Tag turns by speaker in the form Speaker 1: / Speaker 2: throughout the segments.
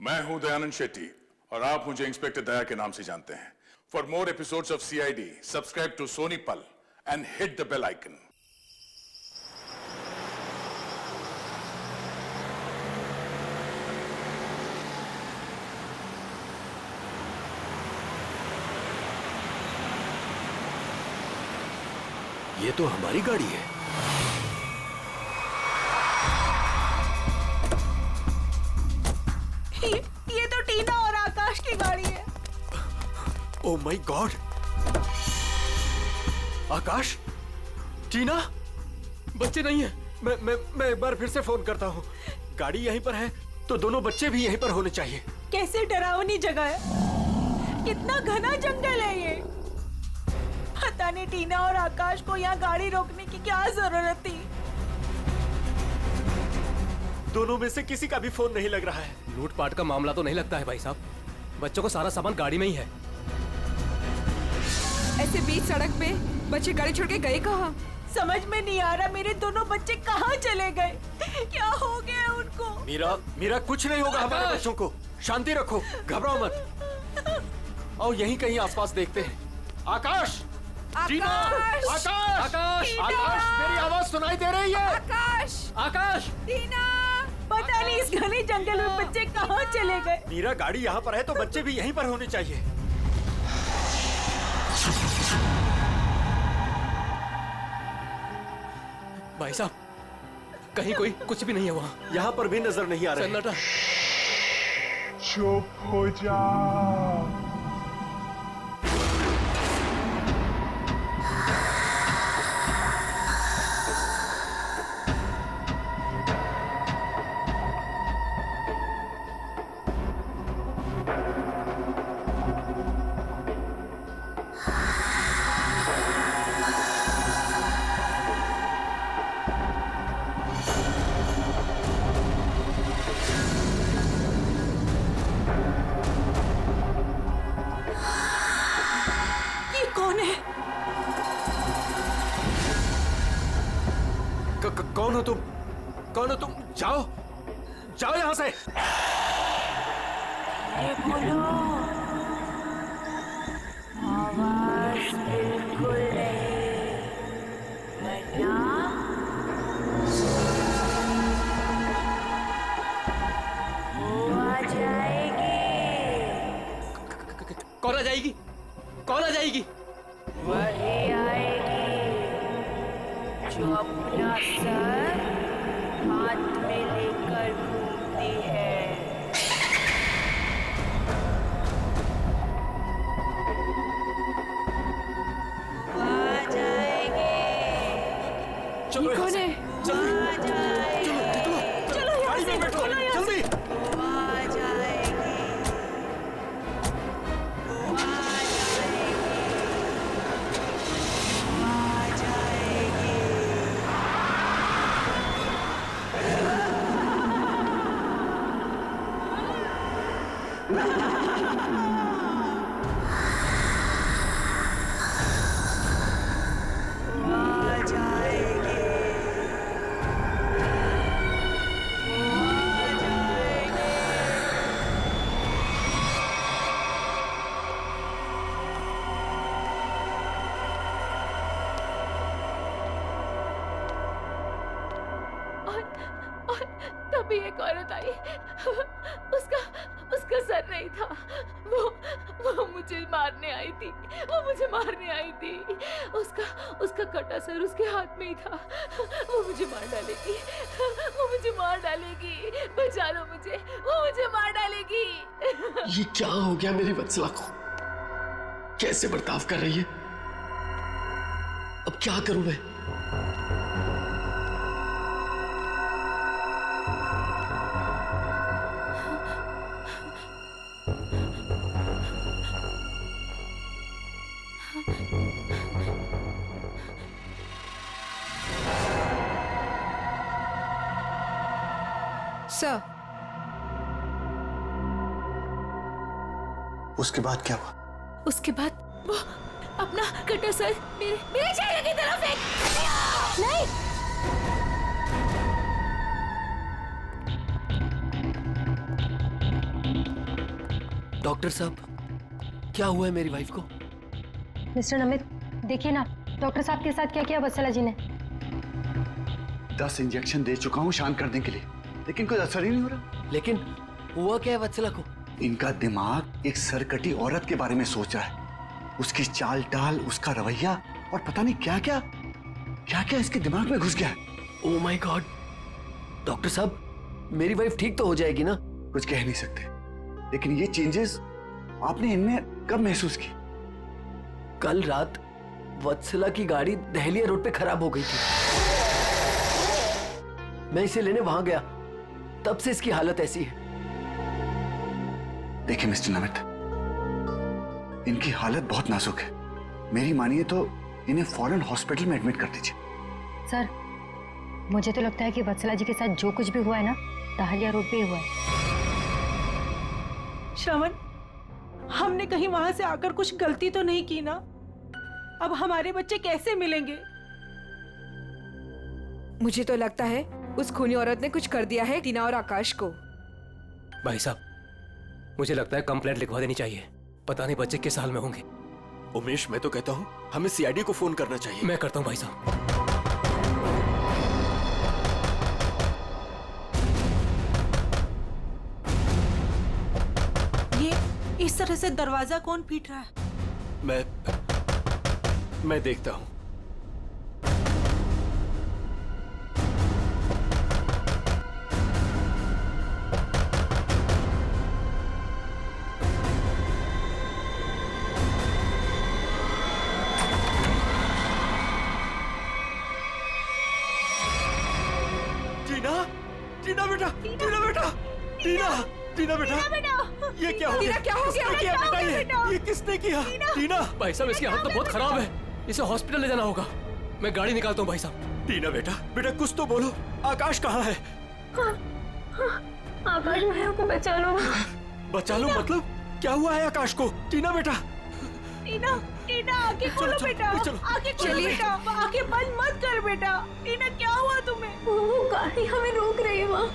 Speaker 1: मैं हूं दयानंद शेट्टी और आप मुझे इंस्पेक्टर दया के नाम से जानते हैं। For more episodes of CID, subscribe to Sony Pal and hit the bell icon.
Speaker 2: ये तो हमारी गाड़ी है।
Speaker 3: ये तो टीना और आकाश की गाड़ी है।
Speaker 2: Oh my God! आकाश, टीना, बच्चे नहीं है। मैं एक बार फिर से फोन करता हूँ। गाड़ी यहीं पर है तो दोनों बच्चे भी यहीं पर होने चाहिए।
Speaker 3: कैसे डरावनी जगह है, कितना घना जंगल है ये। पता नहीं टीना और आकाश को यहाँ गाड़ी रोकने की क्या जरूरत थी।
Speaker 2: दोनों में से किसी का भी फोन नहीं लग रहा है।
Speaker 4: लूटपाट का मामला तो नहीं लगता है भाई साहब। बच्चों को सारा सामान गाड़ी में ही है।
Speaker 5: ऐसे बीच सड़क पे बच्चे गाड़ी छोड़ के गए कहाँ?
Speaker 3: समझ में नहीं आ रहा मेरे दोनों बच्चे कहाँ चले गए। क्या हो गया उनको?
Speaker 2: मीरा कुछ नहीं होगा हमारे बच्चों को। शांति रखो, घबराओ मत। आओ यहीं कहीं आसपास देखते हैं। आकाश! टीना! आकाश! आकाश! आकाश! मेरी आवाज सुनाई दे रही है?
Speaker 5: आकाश!
Speaker 2: आकाश!
Speaker 5: टीना!
Speaker 3: पता नहीं इस घने जंगल में बच्चे कहाँ चले गए।
Speaker 2: मीरा, गाड़ी यहाँ पर है तो बच्चे भी यहीं पर होने चाहिए।
Speaker 4: भाई साहब, कहीं कोई कुछ भी नहीं है वहाँ।
Speaker 2: यहाँ पर भी नजर नहीं आ रहा है।
Speaker 4: सन्नाटा।
Speaker 1: चुप हो जा।
Speaker 2: कौन हो तुम? कौन हो तुम? जाओ जाओ यहाँ से।
Speaker 3: बोलो, आवाज बिल्कुल नहीं, वरना वो आ जाएगी।
Speaker 4: कौन आ जाएगी? कौन आ जाएगी?
Speaker 3: वही आएगी जो अपना सर हाथ में लेकर घूमती है। वो आ जाएगी।
Speaker 2: चलो
Speaker 5: कौन है?
Speaker 2: जल्दी
Speaker 3: आ जाएगी।
Speaker 2: चलो गाड़ी में बैठो जल्दी।
Speaker 3: वो आ जाएगी। वो आ जाएगी। वो आ जाएगी। आ जाएगी। आ जाएगी।
Speaker 6: और तभी एक औरत आई। उसका सर नहीं था। वो मुझे मारने आई थी। वो मुझे मारने आई थी। उसका कटा सर उसके हाथ में ही था। वो मुझे मार डालेगी। वो मुझे मार डालेगी। बचा लो मुझे। वो मुझे मार डालेगी।
Speaker 7: ये क्या हो गया मेरी वत्सला को? कैसे बर्ताव कर रही है? अब क्या करूं मैं?
Speaker 5: सर,
Speaker 7: उसके बाद क्या हुआ?
Speaker 6: उसके बाद वो अपना कटा सर मेरे चेहरे की तरफ फेंक। नहीं।
Speaker 7: डॉक्टर साहब, क्या हुआ है मेरी वाइफ को?
Speaker 8: मिस्टर नमित, देखिए ना डॉक्टर साहब के साथ क्या किया वत्सला जी ने।
Speaker 9: 10 इंजेक्शन दे चुका हूँ शांत करने के लिए, लेकिन कोई असर ही नहीं हो रहा।
Speaker 7: लेकिन हुआ क्या है वत्सला को?
Speaker 9: इनका दिमाग एक सरकटी औरत के बारे में सोच रहा है। उसकी चाल टाल, उसका रवैया और पता नहीं क्या क्या इसके दिमाग में घुस गया है।
Speaker 7: Oh my God! डॉक्टर साहब, मेरी वाइफ ठीक तो हो जाएगी ना?
Speaker 9: कुछ कह नहीं सकते, लेकिन ये चेंजेस आपने इनमें कब महसूस की?
Speaker 7: कल रात वत्सला की गाड़ी दहलिया रोड पे खराब हो गई थी। मैं इसे लेने वहां गया, तब से इसकी हालत ऐसी है।
Speaker 9: देखिए मिस्टर नमित, इनकी हालत बहुत नाजुक है। मेरी मानिए तो इन्हें फौरन हॉस्पिटल में एडमिट कर दीजिए।
Speaker 8: सर, मुझे तो लगता है कि वत्सला जी के साथ जो कुछ भी हुआ है ना, दहलिया रोड पे ही हुआ है।
Speaker 3: श्रवण, हमने कहीं वहां से आकर कुछ गलती तो नहीं की ना? अब हमारे बच्चे कैसे मिलेंगे?
Speaker 5: मुझे तो लगता है उस खूनी औरत ने कुछ कर दिया है टीना और आकाश को।
Speaker 4: भाई साहब, मुझे लगता है कंप्लेंट लिखवा देनी चाहिए। पता नहीं बच्चे किस हाल में होंगे।
Speaker 2: उमेश, मैं तो कहता हूँ हमें सीआईडी को फोन करना चाहिए।
Speaker 4: मैं करता हूँ भाई साहब।
Speaker 3: ये इस तरह से दरवाजा कौन पीट रहा है?
Speaker 2: मैं देखता हूँ। टीना बेटा, टीना बेटा, ये क्या हो गया?
Speaker 5: क्या हो गया?
Speaker 2: किया बेटा? ये किसने किया? टीना,
Speaker 4: भाई साहब, इसकी हालत तो बहुत खराब है। इसे हॉस्पिटल ले जाना होगा। मैं गाड़ी निकालता हूँ भाई साहब।
Speaker 2: टीना बेटा, कुछ तो बोलो। आकाश कहाँ है?
Speaker 6: आकाश भैया को बचा लो।
Speaker 2: बचा लो मतलब? क्या हुआ है आकाश को? टीना बेटा,
Speaker 3: टीना, टीना, आंखें खोलो बेटा, आंखें खोलो बेटा, आंखें बंद मत कर बेटा। टीना, क्या हुआ तुम्हें?
Speaker 6: वो गाड़ी हमें रोक रही है वहाँ।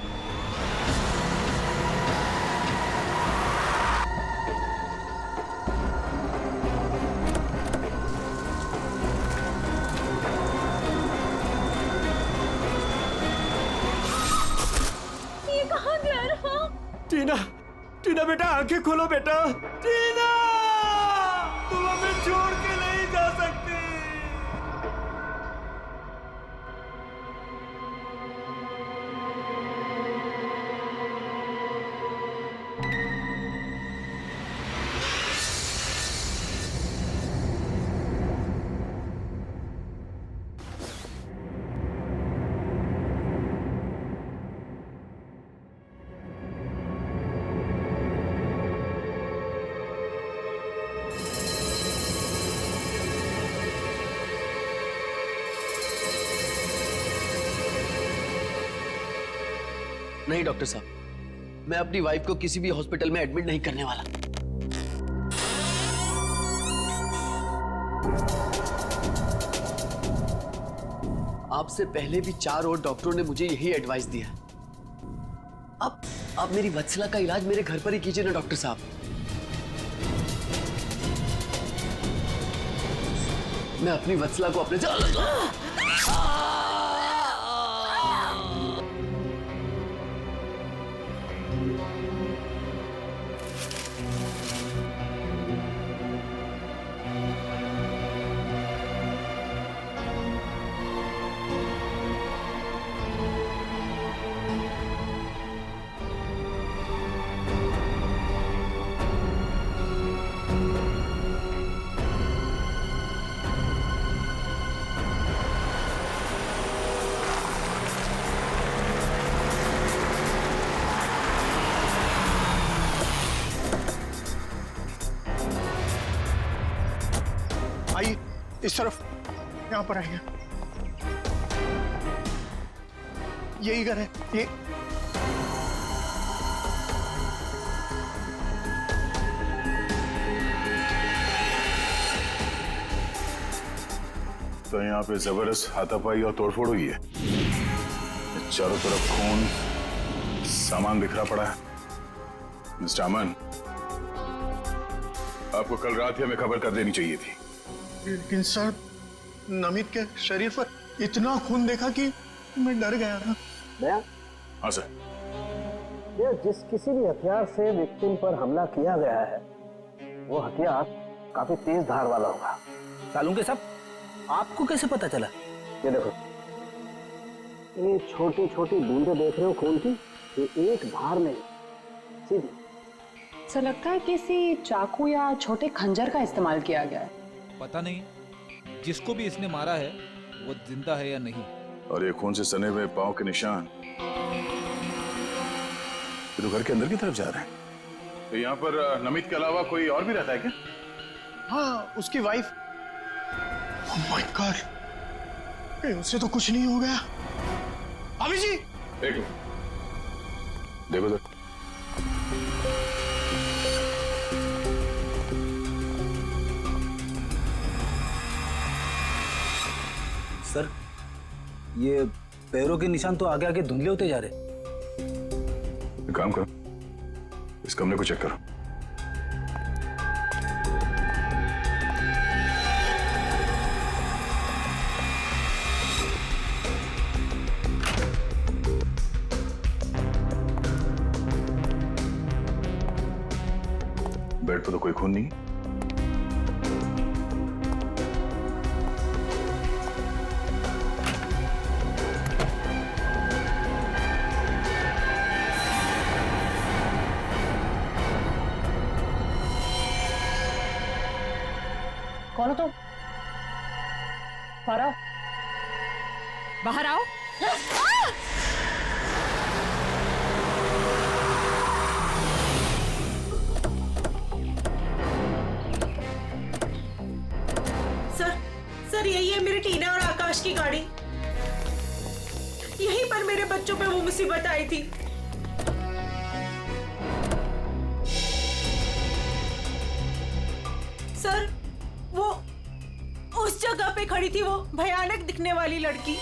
Speaker 6: ये कहाँ जा रहा?
Speaker 2: टीना बेटा, आंखें खोलो बेटा। टीना, तुम हमें छोड़ के नहीं जा सकती।
Speaker 7: नहीं डॉक्टर साहब, मैं अपनी वाइफ को किसी भी हॉस्पिटल में एडमिट नहीं करने वाला। आपसे पहले भी 4 और डॉक्टरों ने मुझे यही एडवाइस दिया। अब मेरी वत्सला का इलाज मेरे घर पर ही कीजिए ना डॉक्टर साहब। मैं अपनी वत्सला को अपने
Speaker 9: आइए इस तरफ, यहाँ पर आइए। यही घर है ये।
Speaker 1: तो यहाँ पे जबरदस्त हाथापाई और तोड़फोड़ हुई है। चारों तरफ खून, सामान बिखरा पड़ा है। मिस्टर अमन, आपको कल रात ही हमें खबर कर देनी चाहिए थी।
Speaker 10: लेकिन सर, नमित के शरीर पर इतना खून देखा कि मैं डर गया था।
Speaker 1: हाँ सर।
Speaker 11: ये जिस किसी भी हथियार से विक्टिम पर हमला किया गया है, वो हथियार काफी तेज धार वाला होगा।
Speaker 12: सालुंके साहब, आपको कैसे पता चला?
Speaker 11: ये देखो, ये छोटी छोटी बूंदें देख रहे हो खून की, ये एक धार में सीधी।
Speaker 13: सर लगता है किसी चाकू या छोटे खंजर का इस्तेमाल किया गया है।
Speaker 12: पता नहीं जिसको भी इसने मारा है वो जिंदा है या नहीं।
Speaker 1: और ये खून से सने हुए पांव के निशान तो घर के अंदर की तरफ जा रहे हैं। तो यहाँ पर नमित के अलावा कोई और भी रहता है क्या?
Speaker 10: हाँ, उसकी वाइफ। ओह माय गॉड, कहीं उससे तो कुछ नहीं हो गया। अभी जी
Speaker 1: देखो देखो सर,
Speaker 12: सर ये पैरों के निशान तो आगे आगे धुंधले होते जा रहे।
Speaker 1: एक काम करो, इस कमरे को चेक करो। बेड पर तो कोई खून नहीं।
Speaker 13: कौन हो तुम? बाहर आओ। बाहर आओ।
Speaker 3: सर यही है मेरी टीना और आकाश की गाड़ी। यहीं पर मेरे बच्चों पे वो मुसीबत आई थी। सर वो उस जगह पे खड़ी थी वो भयानक दिखने वाली लड़की।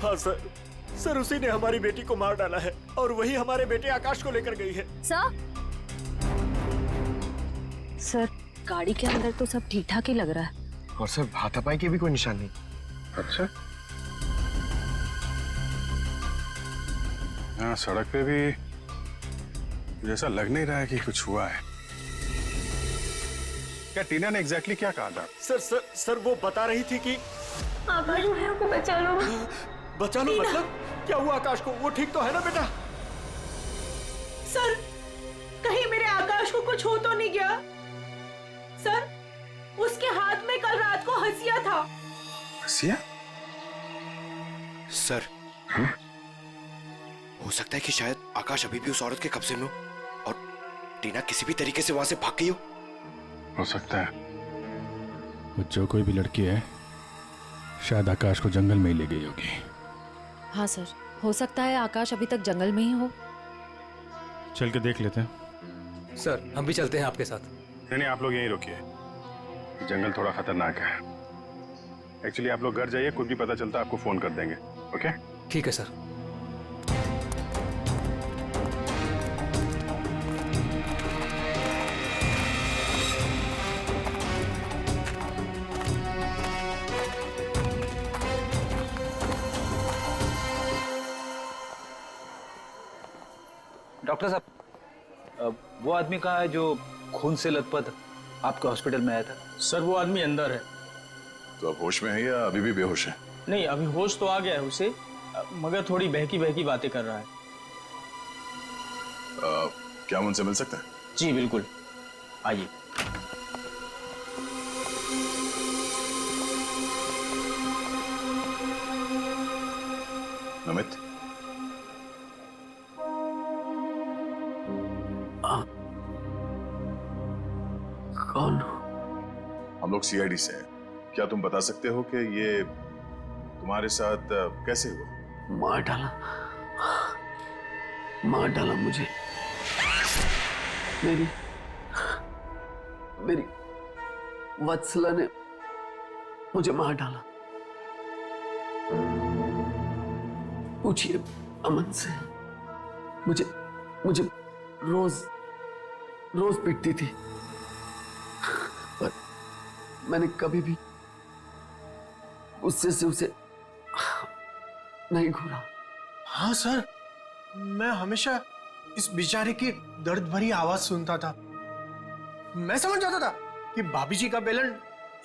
Speaker 2: हाँ सर उसी ने हमारी बेटी को मार डाला है और वही हमारे बेटे आकाश को लेकर गई है।
Speaker 13: सर गाड़ी के अंदर तो सब ठीक ठाक ही लग रहा है।
Speaker 10: और सर हाथापाई की भी कोई निशान नहीं।
Speaker 1: अच्छा, यहाँ सड़क पे भी जैसा लग नहीं रहा है कि कुछ हुआ है। क्या टीना ने एग्जैक्टली क्या कहा था?
Speaker 2: सर वो बता रही थी कि
Speaker 6: आकाश भैया को बचा लो।
Speaker 2: बचा लो मतलब क्या हुआ आकाश को? वो ठीक तो है ना बेटा?
Speaker 3: सर कहीं मेरे आकाश को कुछ हो तो नहीं गया? सर उसके हाथ में कल रात को हंसिया था।
Speaker 1: हंसिया?
Speaker 14: सर हो सकता है कि शायद आकाश अभी भी उस औरत के कब्जे में हो और टीना किसी भी तरीके से वहां से भाग गई हो
Speaker 1: सकता है वो जो कोई भी लड़की है शायद आकाश को जंगल में ही ले गई होगी।
Speaker 13: हाँ सर, हो सकता है आकाश अभी तक जंगल में ही हो।
Speaker 1: चल के देख लेते हैं।
Speaker 4: सर हम भी चलते हैं आपके साथ।
Speaker 1: नहीं, आप लोग यहीं रुकिए, जंगल थोड़ा खतरनाक है। एक्चुअली आप लोग घर जाइए, कुछ भी पता चलता आपको फोन कर देंगे। ओके?
Speaker 4: ठीक है सर।
Speaker 12: डॉक्टर साहब, वो आदमी कहाँ है जो खून से लथपथ आपके हॉस्पिटल में आया था?
Speaker 11: सर वो आदमी अंदर है।
Speaker 1: तो अब होश में है या अभी भी बेहोश है?
Speaker 11: नहीं, अभी होश तो आ गया है उसे, मगर थोड़ी बहकी बहकी बातें कर रहा है।
Speaker 1: क्या हम उनसे मिल सकते हैं?
Speaker 11: जी बिल्कुल, आइए।
Speaker 1: नमित,
Speaker 7: कौन?
Speaker 1: हम लोग सीआईडी से हैं। क्या तुम बता सकते हो कि ये तुम्हारे साथ कैसे हुआ?
Speaker 7: मार डाला मुझे। मेरी वत्सला ने मुझे मार डाला। पूछिए अमन से। मुझे रोज पिटती थी, पर मैंने कभी भी गुस्से से उसे नहीं घूरा।
Speaker 10: हाँ सर, मैं हमेशा इस बेचारे की दर्द भरी आवाज सुनता था। मैं समझ जाता था कि भाभी जी का बेलन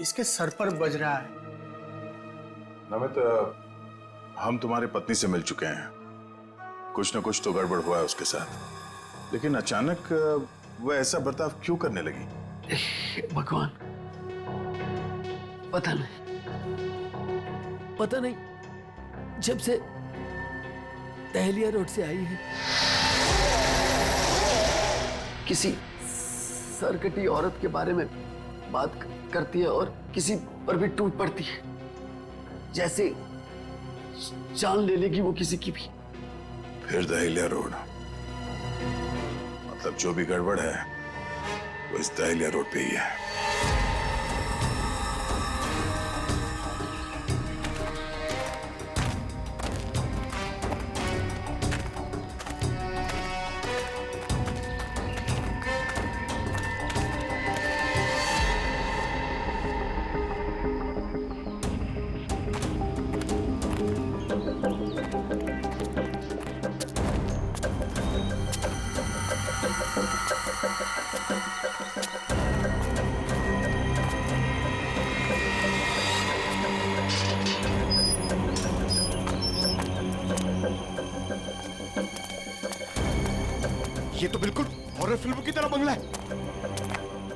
Speaker 10: इसके सर पर बज रहा है।
Speaker 1: नमित, हम तुम्हारी पत्नी से मिल चुके हैं। कुछ न कुछ तो गड़बड़ हुआ है उसके साथ, लेकिन अचानक वो ऐसा बर्ताव क्यों करने लगी?
Speaker 7: भगवान, पता नहीं, जब से दहलिया रोड से आई है किसी सरकटी औरत के बारे में बात करती है और किसी पर भी टूट पड़ती है, जैसे जान ले लेगी वो किसी की भी।
Speaker 1: फिर दहलिया रोड, मतलब जो भी गड़बड़ है वो इस दहलिया रोड पे ही है।
Speaker 14: ये तो बिल्कुल हॉरर फिल्म की तरह बंगला है,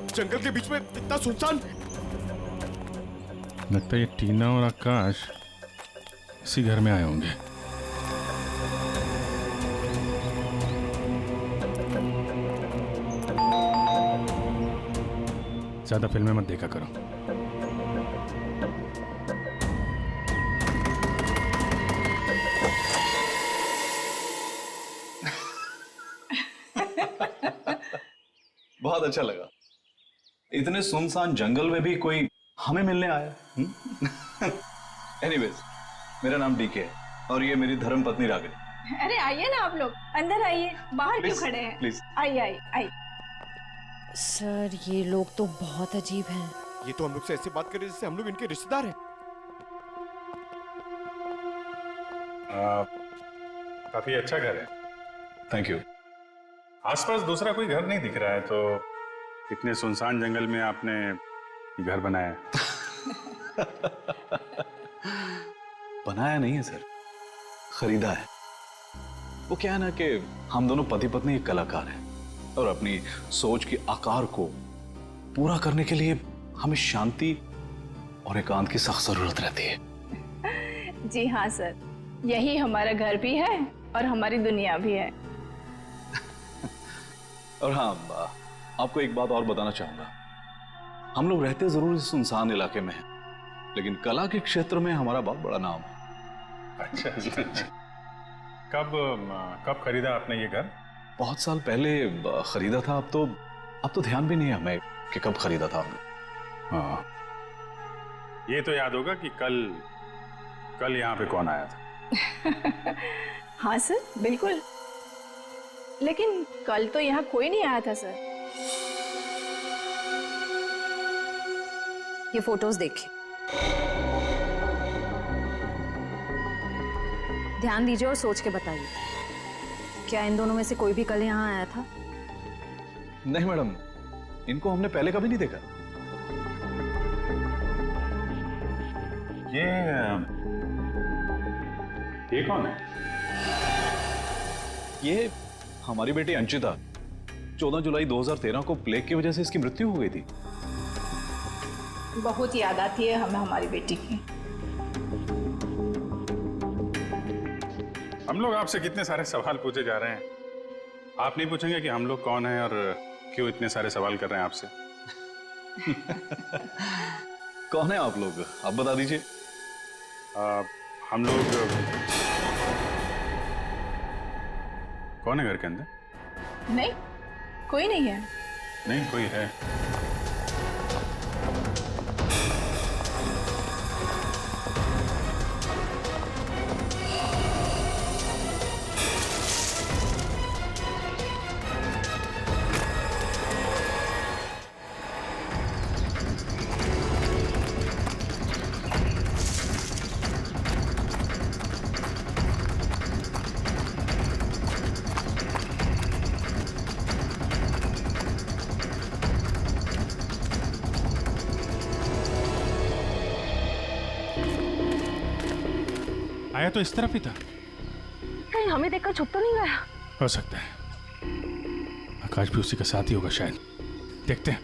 Speaker 14: जंगल के बीच में इतना सुनसान।
Speaker 15: लगता है ये टीना और आकाश इसी घर में आए होंगे। ज्यादा फिल्में मत देखा करो।
Speaker 12: बहुत अच्छा लगा, इतने सुनसान जंगल में भी कोई हमें मिलने आया। एनीवेज, मेरा नाम डीके है और ये मेरी धर्म पत्नी रागिनी।
Speaker 3: अरे आइए ना आप लोग, अंदर आइए, बाहर क्यों खड़े हैं?
Speaker 12: प्लीज
Speaker 3: आइए आइए आइए।
Speaker 16: सर, ये लोग तो बहुत अजीब हैं।
Speaker 14: ये तो हम लोग से ऐसे बात कर रहे जैसे हम लोग इनके रिश्तेदार हैं।
Speaker 15: काफी अच्छा घर है।
Speaker 12: Thank you.
Speaker 15: आसपास दूसरा कोई घर नहीं दिख रहा है, तो इतने सुनसान जंगल में आपने ये घर बनाया?
Speaker 12: बनाया नहीं है सर, खरीदा है। वो क्या है ना कि हम दोनों पति पत्नी एक कलाकार हैं और अपनी सोच के आकार को पूरा करने के लिए हमें शांति और एकांत की सख्त जरूरत रहती है।
Speaker 6: जी हाँ सर, यही हमारा घर भी है और हमारी दुनिया भी है।
Speaker 12: और हाँ, आपको एक बात और बताना चाहूंगा। हम लोग रहते जरूर इस सुनसान इलाके में हैं, लेकिन कला के क्षेत्र में हमारा बहुत बड़ा नाम है।
Speaker 15: अच्छा जी, अच्छा। कब खरीदा आपने ये घर?
Speaker 12: बहुत साल पहले खरीदा था। अब तो ध्यान भी नहीं है हमें कि कब खरीदा था हमने।
Speaker 15: हाँ, ये तो याद होगा कि कल यहाँ पे कौन आया था?
Speaker 6: हाँ सर, बिल्कुल। लेकिन कल तो यहाँ कोई नहीं आया था सर।
Speaker 16: ये फोटोज देखिए, ध्यान दीजिए और सोच के बताइए, क्या इन दोनों में से कोई भी कल यहाँ आया था?
Speaker 12: नहीं मैडम, इनको हमने पहले कभी नहीं देखा।
Speaker 15: ये कौन है?
Speaker 12: ये हमारी बेटी अंशिता। 14 जुलाई 2013 को प्लेग की वजह से इसकी मृत्यु हो गई थी।
Speaker 6: बहुत याद आती है हमें हमारी बेटी की।
Speaker 15: हम लोग आपसे कितने सारे सवाल पूछे जा रहे हैं, आप नहीं पूछेंगे कि हम लोग कौन हैं और क्यों इतने सारे सवाल कर रहे हैं आपसे?
Speaker 12: कौन है आप लोग, आप बता दीजिए।
Speaker 15: हम लोग कौन है घर के अंदर?
Speaker 6: नहीं, कोई नहीं है।
Speaker 15: नहीं, कोई है। आया तो इस तरफ ही था।
Speaker 16: कहीं हमें देखकर छुप तो नहीं गया?
Speaker 15: हो सकता है आकाश भी उसी का साथ ही होगा शायद। देखते हैं।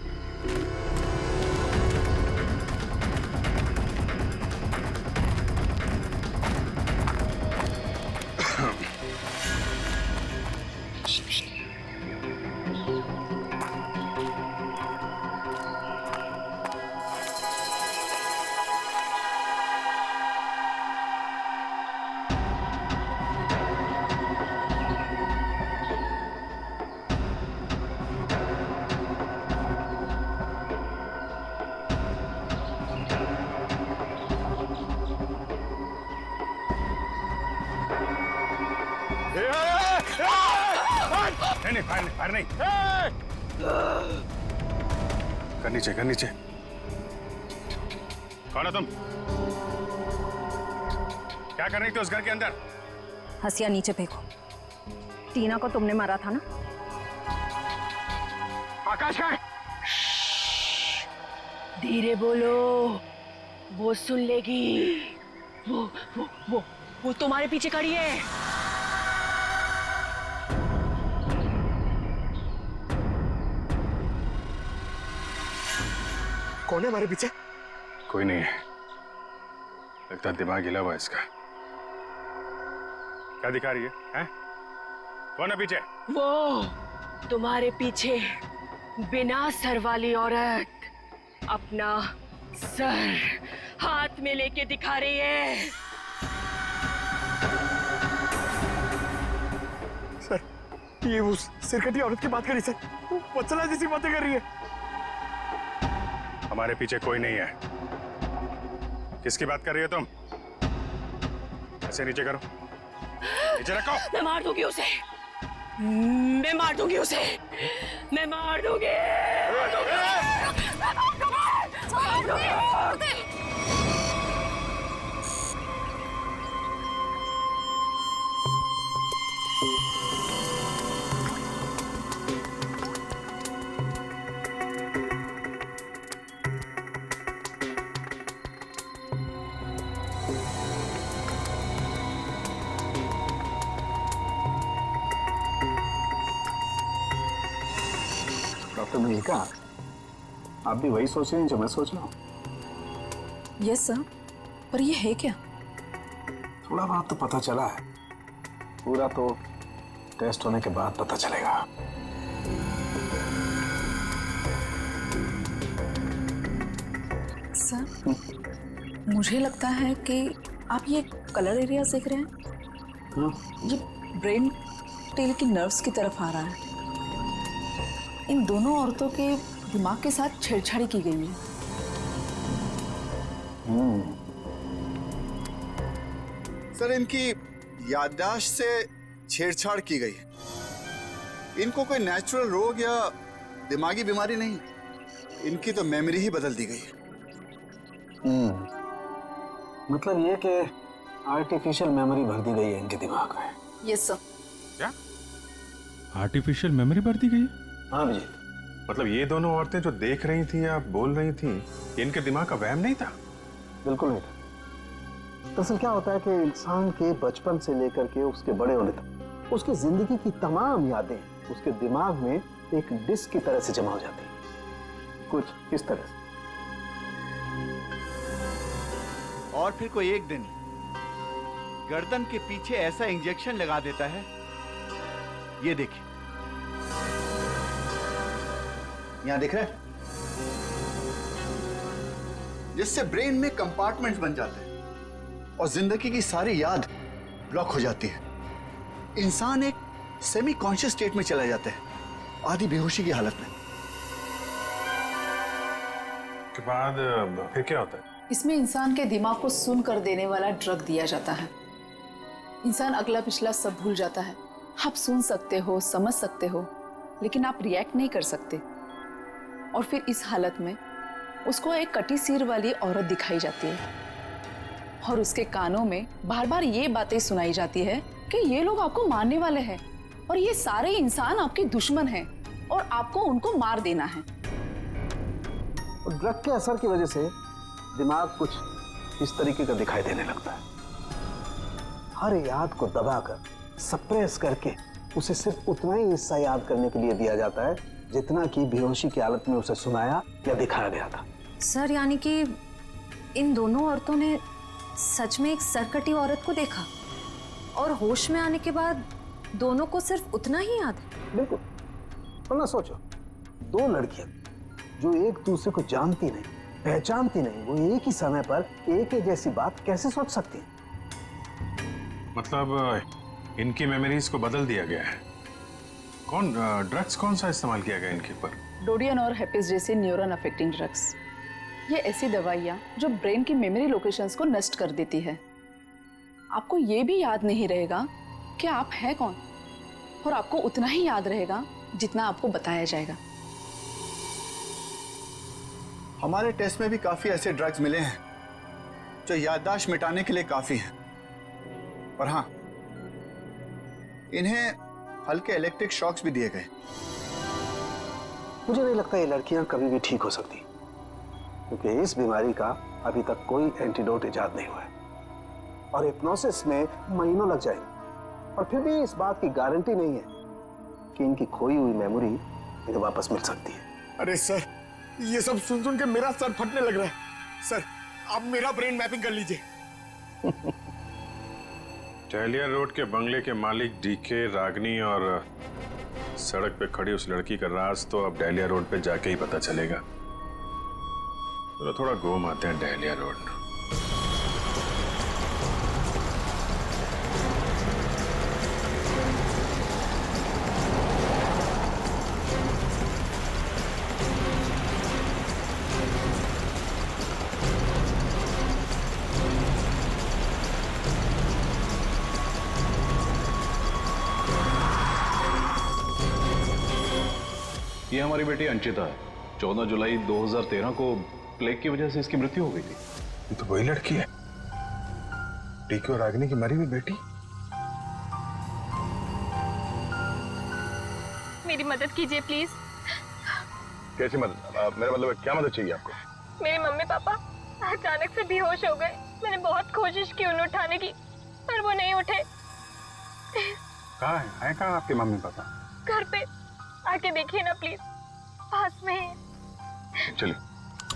Speaker 15: नहीं, फायर नहीं। कर नीचे। कौन हो तुम? क्या कर रही थी उस घर के अंदर?
Speaker 16: हसिया नीचे फेंको। टीना को तुमने मारा था ना?
Speaker 15: आकाश है।
Speaker 13: धीरे बोलो, वो सुन लेगी। वो तुम्हारे पीछे खड़ी है।
Speaker 9: कौन है हमारे पीछे?
Speaker 15: कोई नहीं है, लगता दिमाग हिला हुआ इसका। क्या दिखा रही है, हैं? कौन है पीछे?
Speaker 13: वो तुम्हारे पीछे बिना सर वाली औरत अपना सर हाथ में लेके दिखा रही है।
Speaker 9: सर, ये उस सिरकटी औरत की बात कर रही सर। वत्सला जैसी बातें कर रही है।
Speaker 15: हमारे पीछे कोई नहीं है। किसकी बात कर रही हो तुम? ऐसे नीचे करो, नीचे रखो।
Speaker 13: मैं मार दूंगी उसे। मैं मार दूंगी उसे। मैं मार दूंगी।
Speaker 11: डॉक्टर मलिका, आप भी वही सोच रही हैं जो मैं सोच रहा हूँ?
Speaker 16: यस सर, पर ये है क्या?
Speaker 11: थोड़ा बहुत तो पता चला है, पूरा तो टेस्ट होने के बाद पता चलेगा।
Speaker 16: सर, मुझे लगता है कि आप ये कलर एरिया देख रहे हैं। ये ब्रेन टेल की नर्व्स की तरफ आ रहा है। इन दोनों औरतों के दिमाग के साथ छेड़छाड़ी की गई है।
Speaker 9: सर, इनकी याददाश्त से छेड़छाड़ की गई। इनको कोई नेचुरल रोग या दिमागी बीमारी नहीं, इनकी तो मेमोरी ही बदल दी गई है।
Speaker 11: मतलब ये कि आर्टिफिशियल मेमोरी भर दी गई है इनके दिमाग में।
Speaker 16: Yes sir.
Speaker 15: क्या आर्टिफिशियल मेमोरी भर दी गई?
Speaker 11: हाँ जी।
Speaker 15: मतलब ये दोनों औरतें जो देख रही थी या बोल रही थी, इनके दिमाग का वहम नहीं था?
Speaker 11: बिल्कुल नहीं था। दरअसल क्या होता है कि इंसान के बचपन से लेकर के उसके बड़े होने तक उसकी जिंदगी की तमाम यादें उसके दिमाग में एक डिस्क की तरह से जमा हो जाती हैं, कुछ इस तरह से।
Speaker 9: और फिर कोई एक दिन गर्दन के पीछे ऐसा इंजेक्शन लगा देता है, ये देखिए, यहां दिख रहा है, जिससे ब्रेन में कंपार्टमेंट्स बन जाते हैं और जिंदगी की सारी याद ब्लॉक हो जाती है। इंसान एक सेमी कॉन्शियस स्टेट में चला जाता है, आधी बेहोशी की हालत में।
Speaker 15: के बाद फिर क्या होता है?
Speaker 17: इसमें इंसान के दिमाग को सुन कर देने वाला ड्रग दिया जाता है। इंसान अगला पिछला सब भूल जाता है। आप सुन सकते हो, समझ सकते हो, लेकिन आप रिएक्ट नहीं कर सकते। और फिर इस हालत में उसको एक कटी सिर वाली औरत दिखाई जाती है और उसके कानों में बार बार ये बातें सुनाई जाती है कि ये लोग आपको मारने वाले हैं और ये सारे इंसान आपके दुश्मन हैं और आपको उनको मार देना है।
Speaker 11: और ड्रग के असर की वजह से दिमाग कुछ इस तरीके का दिखाई देने लगता है। हर याद को दबाकर, सप्रेस करके उसे सिर्फ उतना ही हिस्सा याद करने के लिए दिया जाता है जितना कि बेहोशी की हालत में उसे सुनाया या दिखाया गया था।
Speaker 8: सर यानी कि इन दोनों औरतों ने सच में एक सरकटी औरत को देखा और होश में आने के बाद दोनों को सिर्फ उतना ही याद है।
Speaker 11: बिल्कुल। वरना सोचो, दो लड़कियां जो एक दूसरे को जानती नहीं, पहचानती नहीं, वो एक ही समय पर एक ही जैसी बात कैसे सोच सकती हैं?
Speaker 1: मतलब इनकी मेमोरीज को बदल दिया गया है। ड्रग्स कौन सा इस्तेमाल किया गया इनके ऊपर?
Speaker 17: डोडियन और हेपिस जैसे न्यूरॉन अफेक्टिंग ड्रग्स। ये ऐसी दवाइयाँ जो ब्रेन की मेमोरी लोकेशंस को नष्ट कर देती है। आपको ये भी याद नहीं रहेगा कि आप हैं कौन, और आपको उतना ही याद रहेगा जितना आपको बताया जाएगा।
Speaker 9: हमारे टेस्ट में भी काफी ऐसे ड्रग्स मिले हैं जो याददाश्त मिटाने के लिए काफी हैं, और हाँ, इन्हें हल्के इलेक्ट्रिक शॉक्स भी दिए गए।
Speaker 11: मुझे नहीं लगता ये लड़कियां कभी भी ठीक हो सकती, क्योंकि इस बीमारी का अभी तक कोई एंटीडोट इजाद नहीं हुआ है और हिप्नोसिस में महीनों लग जाएंगे, और फिर भी इस बात की गारंटी नहीं है कि इनकी खोई हुई मेमोरी इन्हें वापस मिल सकती है।
Speaker 10: अरे सर, ये सब सुन के मेरा सर फटने लग रहा है। सर, आप मेरा ब्रेन मैपिंग कर लीजिए।
Speaker 1: डहलिया रोड के बंगले के मालिक डीके, रागनी और सड़क पे खड़ी उस लड़की का राज तो अब डहलिया रोड पे जाके ही पता चलेगा। तो थोड़ा घूम आते हैं डहलिया रोड।
Speaker 12: ये हमारी बेटी अंचिता है। 14 जुलाई 2013 को प्लेग की वजह से इसकी मृत्यु हो गई थी।
Speaker 1: ये तो वही लड़की है, डीके और रागिनी की मरी हुई बेटी।
Speaker 6: मेरी मदद कीजिए प्लीज।
Speaker 1: कैसी मदद? मेरा मतलब क्या मदद चाहिए आपको?
Speaker 6: मेरे मम्मी पापा अचानक से बेहोश हो गए। मैंने बहुत कोशिश की उन्हें उठाने की, पर वो नहीं उठे।
Speaker 1: कहाँ है कहाँ आपके मम्मी पापा?
Speaker 6: घर पे आके देखिए ना प्लीज, पास में है।
Speaker 1: चलिए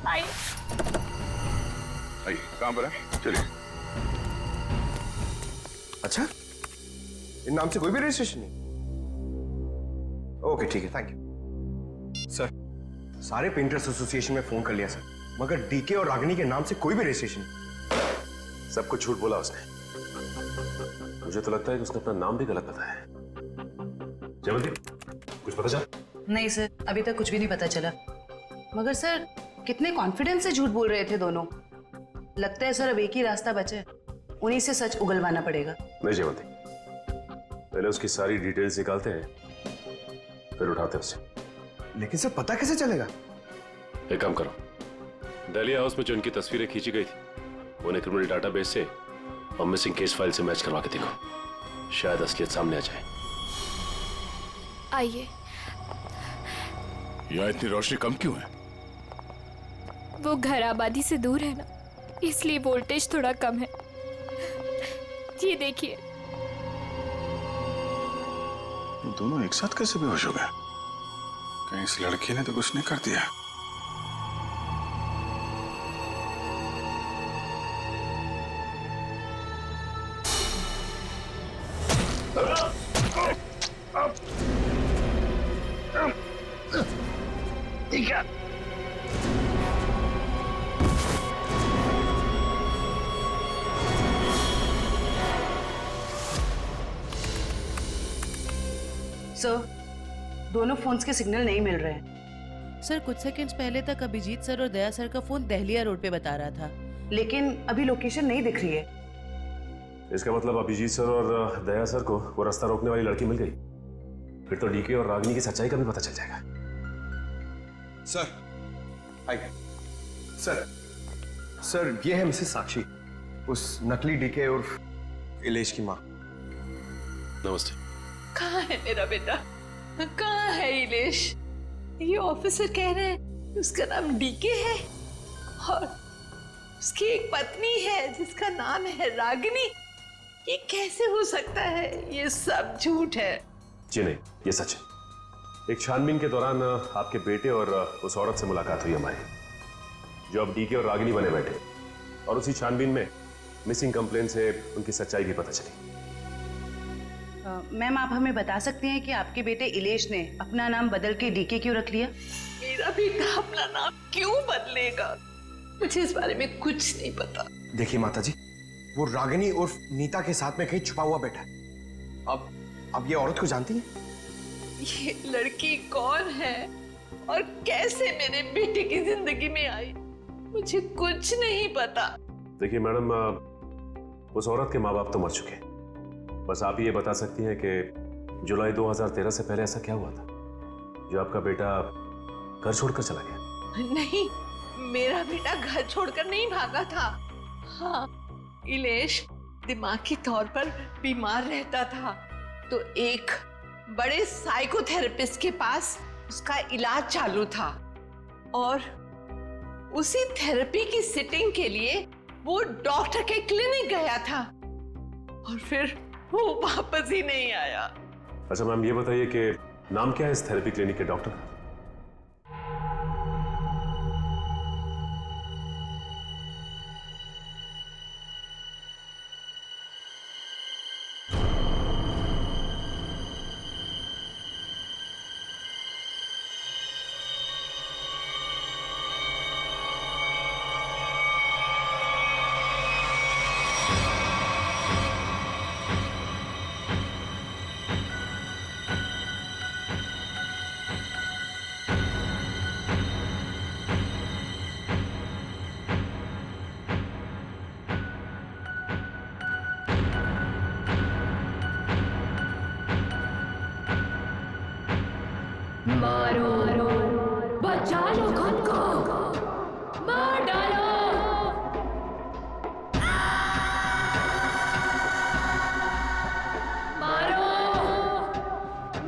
Speaker 6: आइए
Speaker 1: आइए, कहाँ पर है? चलिए।
Speaker 14: अच्छा, इन नाम से कोई भी रजिस्ट्रेशन नहीं? ओके ठीक है, थैंक यू सर। सारे पेंटर्स एसोसिएशन में फोन कर लिया सर, मगर डीके और रागिनी के नाम से कोई भी रजिस्ट्रेशन नहीं।
Speaker 15: सब कुछ झूठ बोला उसने। मुझे तो लगता है कि उसने अपना नाम भी गलत बताया है। जयवंती, कुछ पता चला?
Speaker 18: नहीं सर, अभी तक कुछ भी नहीं पता चला। मगर सर, कितने कॉन्फिडेंस से झूठ बोल रहे थे दोनों। लगता है सर अब एक ही रास्ता बचा है, उन्हीं से सच उगलवाना पड़ेगा।
Speaker 15: नहीं जयवंती, पहले उसकी सारी डिटेल्स निकालते हैं, फिर उठाते हैं उसे।
Speaker 14: लेकिन सर पता कैसे चलेगा?
Speaker 15: एक काम करो, डहलिया हाउस में जो उनकी तस्वीरें खींची गई थी उन्हें क्रिमिनल डाटाबेस से और मिसिंग केस फाइल से मैच करवा के देखो, शायद असलियत सामने आ जाए।
Speaker 6: आइए।
Speaker 1: यहाँ इतनी रोशनी कम क्यों है?
Speaker 6: वो घर आबादी से दूर है ना, इसलिए वोल्टेज थोड़ा कम है। ये देखिए।
Speaker 1: ये दोनों एक साथ कैसे बेहोश हो गए? कहीं इस लड़की ने तो कुछ नहीं कर दिया?
Speaker 7: ठीक है।
Speaker 18: सर, दोनों फोन्स के सिग्नल नहीं मिल रहे हैं।
Speaker 19: सर, कुछ सेकंड्स पहले तक अभिजीत सर और दया सर का फोन दहलिया रोड पे बता रहा था,
Speaker 18: लेकिन अभी लोकेशन नहीं दिख रही है।
Speaker 15: इसका मतलब अभिजीत सर और दया सर को वो रास्ता रोकने वाली लड़की मिल गई। फिर तो डीके और रागिनी की सच्चाई का भी पता चल जाएगा।
Speaker 14: सर आइए। सर ये है मिसेस साक्षी, उस नकली डीके और इलेश की माँ।
Speaker 15: नमस्ते।
Speaker 16: कहाँ है मेरा बेटा? कहाँ है इलेश? ये ऑफिसर कह रहे हैं उसका नाम डीके है और उसकी एक पत्नी है जिसका नाम है रागिनी।
Speaker 18: ये कैसे हो सकता है? ये सब झूठ है।
Speaker 15: जी नहीं, ये सच है। एक छानबीन के दौरान आपके बेटे और उस औरत से मुलाकात हुई हमारी, जो अब डीके और रागिनी बने बैठे, और उसी छानबीन में मिसिंग कंप्लेन से उनकी सच्चाई भी पता चली।
Speaker 18: मैम, आप हमें बता सकते हैं कि आपके बेटे इलेश ने अपना नाम बदल के डीके क्यों रख लिया?
Speaker 3: मेरा बेटा अपना नाम क्यों बदलेगा? मुझे इस बारे में कुछ नहीं पता।
Speaker 14: देखिए माताजी, वो रागिनी उर्फ नीता के साथ में कहीं छुपा हुआ बैठा है। अब ये औरत को जानती है?
Speaker 3: ये लड़की कौन है और कैसे मेरे बेटे की जिंदगी में आई, मुझे कुछ नहीं पता।
Speaker 15: देखिए मैडम, उस औरत के माँ बाप तो मर चुके हैं। बस आप ये बता सकती हैं कि जुलाई 2013 से पहले ऐसा क्या हुआ था जो आपका बेटा घर छोड़कर चला गया?
Speaker 3: नहीं, मेरा बेटा घर छोड़कर नहीं भागा था। हाँ, इलेश दिमागी तौर पर बीमार रहता था, तो एक बड़े साइकोथेरेपिस्ट के पास उसका इलाज चालू था, और उसी थेरेपी की सिटिंग के लिए वो डॉक्टर के क्लिनिक गया था, और फिर वो वापस ही नहीं आया।
Speaker 15: अच्छा मैम, ये बताइए कि नाम क्या है इस थेरेपी क्लिनिक के डॉक्टर का?
Speaker 6: मारो, बचा लो खुद को, मार डालो। मारो,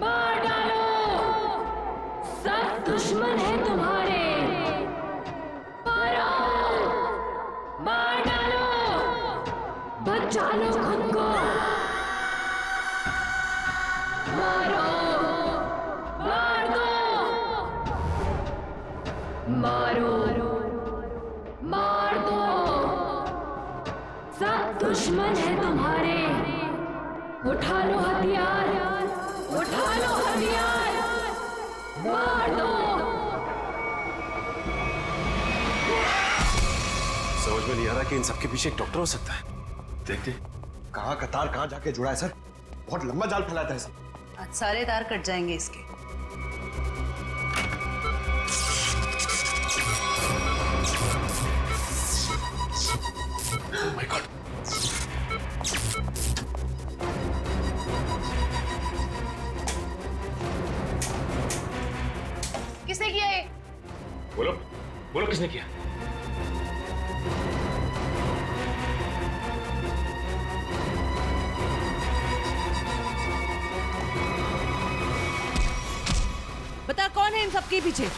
Speaker 6: मार डालो, सब दुश्मन है तुम्हारे। मारो, मार डालो, बचा लो खुद को। मारो, मारो, मार दो, सब दुश्मन है तुम्हारे। उठा लो हथियार, उठा लो हथियार, मार दो।
Speaker 14: समझ में नहीं आ रहा कि इन सबके पीछे एक डॉक्टर हो सकता है। देखते कहाँ का तार कहाँ जाके जुड़ा है सर। बहुत लंबा जाल फैलाता है सर।
Speaker 18: आज सारे तार कट जाएंगे इसके।
Speaker 14: My God.
Speaker 18: किसने किया ये?
Speaker 15: बोलो, बोलो किसने किया?
Speaker 19: बता कौन है इन सबके पीछे?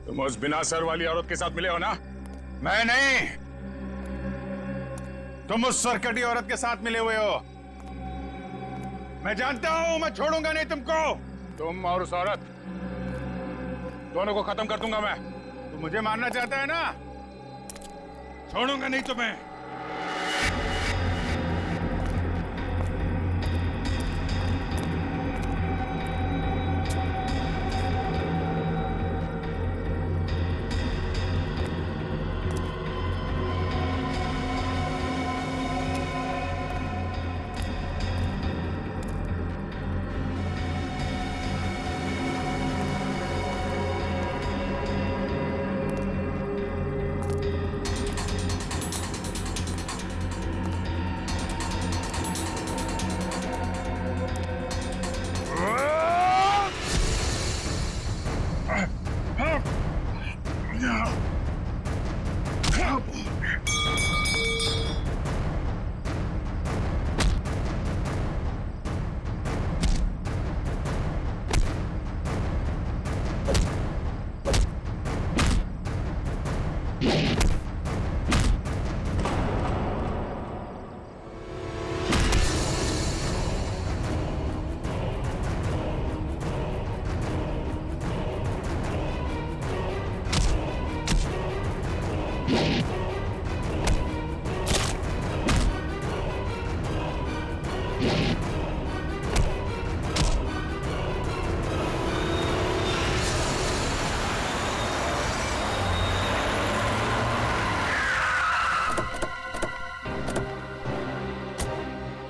Speaker 1: तुम उस बिना सर वाली औरत के साथ मिले हो ना? मैं नहीं, तुम उस सरकटी औरत के साथ मिले हुए हो। मैं जानता हूं, मैं छोड़ूंगा नहीं तुमको। तुम और उस औरत दोनों को खत्म कर दूंगा मैं। तुम मुझे मारना चाहता है ना? छोड़ूंगा नहीं तुम्हें।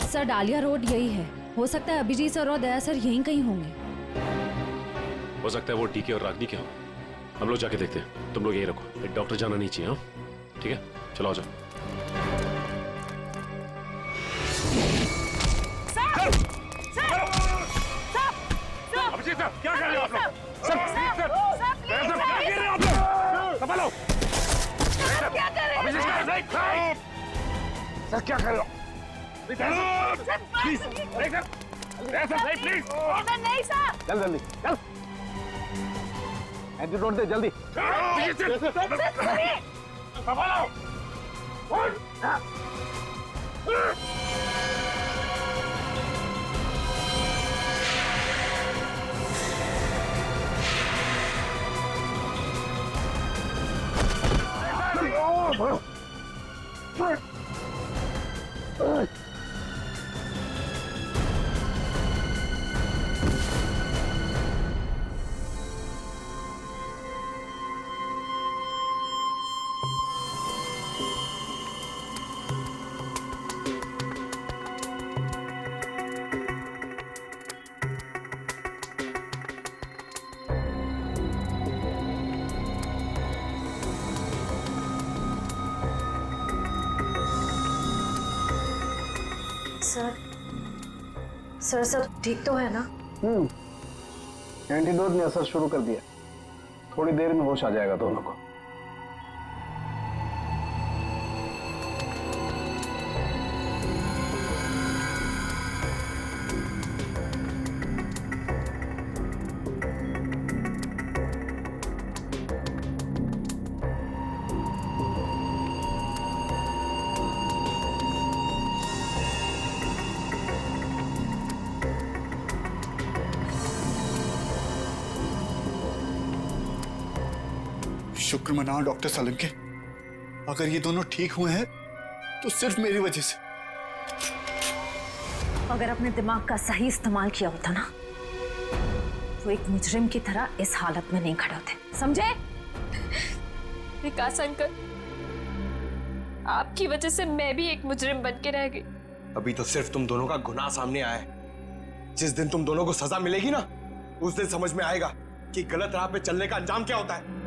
Speaker 8: सर डालिया रोड यही है। हो सकता है अभिजीत सर और दया सर यहीं कहीं होंगे।
Speaker 15: हो सकता है वो डीके और रागनी क्या हो। हम लोग जाके देखते हैं, तुम लोग यहीं रखो, एक डॉक्टर जाना नहीं चाहिए। हाँ ठीक है, चलो आ जाओ।
Speaker 6: अभिजीत सर, क्या कर रहे हो आप लोग? सर, क्या कर रहे हो आप लोग? संभालो। क्या कर रहे हो? अभिजीत सर, क्या कर रहे हो? प्लीज, नहीं सर।
Speaker 11: चल जल्दी, चल। एंटीडोट दे जल्दी।
Speaker 6: संभालो।
Speaker 8: सर सब ठीक तो है ना?
Speaker 11: एंटीडोट ने असर शुरू कर दिया, थोड़ी देर में होश आ जाएगा दोनों को।
Speaker 9: शुक्र मनाओ डॉक्टर सालुंके, अगर ये दोनों ठीक हुए हैं तो सिर्फ मेरी वजह से।
Speaker 8: अगर अपने दिमाग का सही इस्तेमाल किया होता ना तो एक मुजरिम की तरह इस हालत में नहीं खड़े होते, समझे?
Speaker 6: विकास अंकल, आपकी वजह से मैं भी एक मुजरिम बन के रह गई।
Speaker 14: अभी तो सिर्फ तुम दोनों का गुनाह सामने आया है। जिस दिन तुम दोनों को सजा मिलेगी ना, उस दिन समझ में आएगा कि गलत राह पे चलने का अंजाम क्या होता है।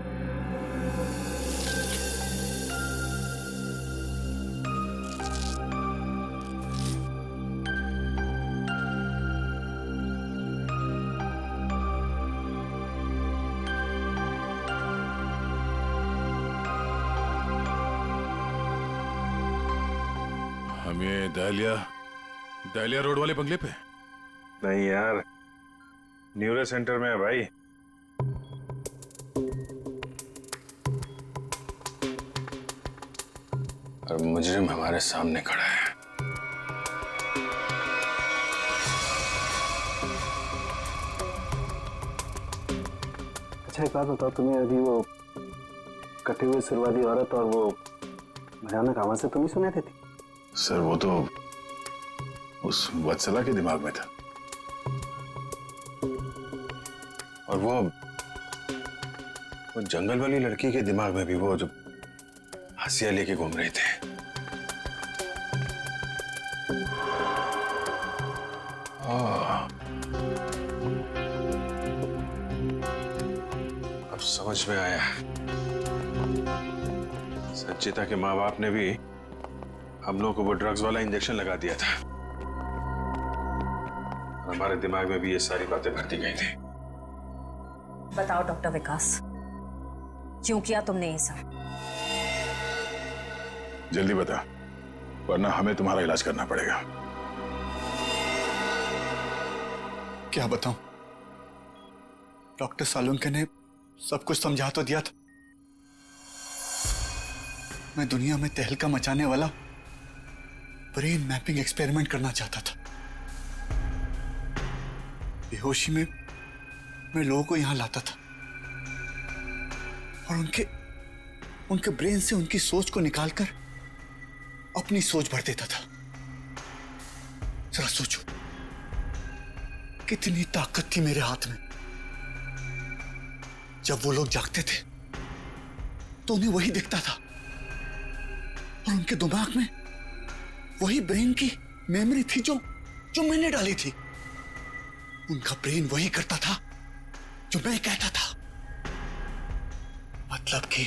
Speaker 1: हम ये दहलिया रोड वाले बंगले पे?
Speaker 12: नहीं यार, न्यूरो सेंटर में है भाई।
Speaker 1: और मुजरिम हमारे सामने खड़ा है।
Speaker 11: अच्छा एक बात बताओ, तुम्हें अभी वो कटे हुए सिर वाली औरत और वो भयानक आवाज से तुम ही सुने थे थी?
Speaker 1: सर वो तो उस वत्सला के दिमाग में था, और वो जंगल वाली लड़की के दिमाग में भी वो जो हंसिया लेके घूम रहे थे। अब समझ में आया, संचिता के माँ बाप ने भी हम लोग को वो ड्रग्स वाला इंजेक्शन लगा दिया था। हमारे दिमाग में भी ये सारी बातें भरती गई थी।
Speaker 8: बताओ डॉक्टर विकास, क्यों किया तुमने ये सब?
Speaker 1: जल्दी बता, वरना हमें तुम्हारा इलाज करना पड़ेगा।
Speaker 9: क्या बताऊं, डॉक्टर सालुंके ने सब कुछ समझा तो दिया था। मैं दुनिया में तहलका मचाने वाला ब्रेन मैपिंग एक्सपेरिमेंट करना चाहता था। बेहोशी में मैं लोगों को यहां लाता था और उनके ब्रेन से उनकी सोच को निकालकर अपनी सोच भर देता था। जरा सोचो, कितनी ताकत थी मेरे हाथ में। जब वो लोग जागते थे तो उन्हें वही दिखता था और उनके दिमाग में वही ब्रेन की मेमोरी थी जो जो मैंने डाली थी। उनका ब्रेन वही करता था जो मैं कहता था। मतलब कि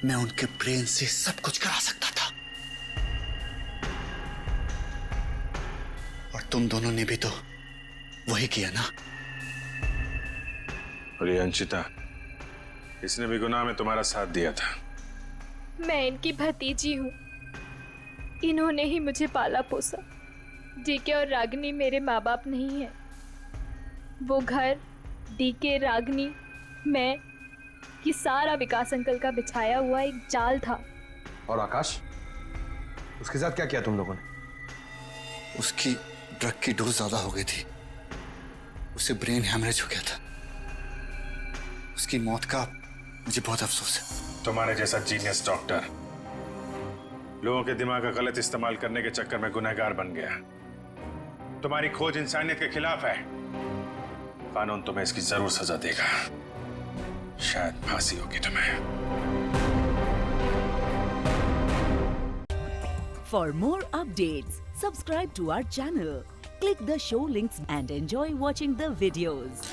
Speaker 9: मैं उनके ब्रेन से सब कुछ करा सकता था। और तुम दोनों ने भी तो वही किया ना।
Speaker 1: अरे अंशिता, इसने भी गुनाह में तुम्हारा साथ दिया था।
Speaker 6: मैं इनकी भतीजी हूँ। इन्होंने ही मुझे पाला पोसा। डीके और रागिनी मेरे माँ बाप नहीं है। वो घर, डीके, रागिनी, मैं, ये सारा विकास अंकल का बिछाया हुआ एक जाल था।
Speaker 14: और आकाश, उसके साथ क्या किया तुम लोगों ने?
Speaker 9: उसकी ड्रग की डोज ज्यादा हो गई थी। उसे ब्रेन हैमरेज हो गया था। उसकी मौत का मुझे बहुत अफसोस है।
Speaker 1: तुम्हारे जैसा जीनियस डॉक्टर लोगों के दिमाग का गलत इस्तेमाल करने के चक्कर में गुनहगार बन गया। तुम्हारी खोज इंसानियत के खिलाफ है। कानून तुम्हें इसकी जरूर सजा देगा। शायद फांसी होगी तुम्हें।
Speaker 20: For more updates, subscribe to our channel, click the show links and enjoy watching the videos.